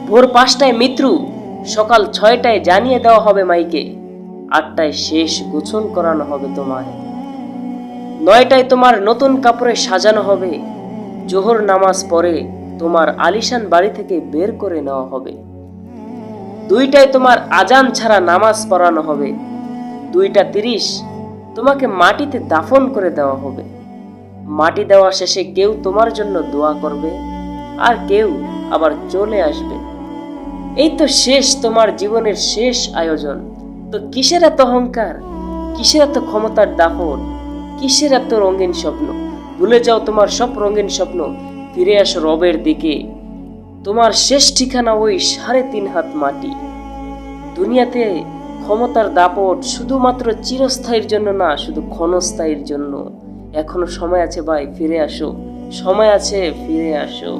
ভোর 5টায় মৃত্যু, সকাল 6টায় জানিয়ে দেওয়া হবে মাইকে, 8টায় শেষ গোসল করানো হবে তোমায়, 9টায় তোমার নতুন কাপড়ে সাজানো হবে, জোহর নামাজ পড়ে তোমার আলিশান বাড়ি থেকে বের করে নেওয়া হবে, 2টায় তোমার আজান ছাড়া নামাজ পড়ানো হবে, 2টা 30 তোমাকে মাটিতে দাফন করে দেওয়া হবে। মাটি দেওয়া শেষে কেউ তোমার জন্য দোয়া করবে, আর কেউ আবার চলে আসবে। এই তো শেষ তোমার জীবনের শেষ আয়োজন। তো কিসের এত অহংকার, কিসের এত ক্ষমতার দাপট, কিসের এত রঙিন স্বপ্ন? ভুলে যাও তোমার সব রঙিন স্বপ্ন, ফিরে আসো রবের দিকে। তোমার শেষ ঠিকানা ওই 3.5 হাত মাটি। দুনিয়াতে ক্ষমতার দাপট শুধুমাত্র চিরস্থায়ীর জন্য না, শুধু ক্ষণস্থায়ীর জন্য। এখনো সময় আছে ভাই, ফিরে আসো, সময় আছে, ফিরে আসো।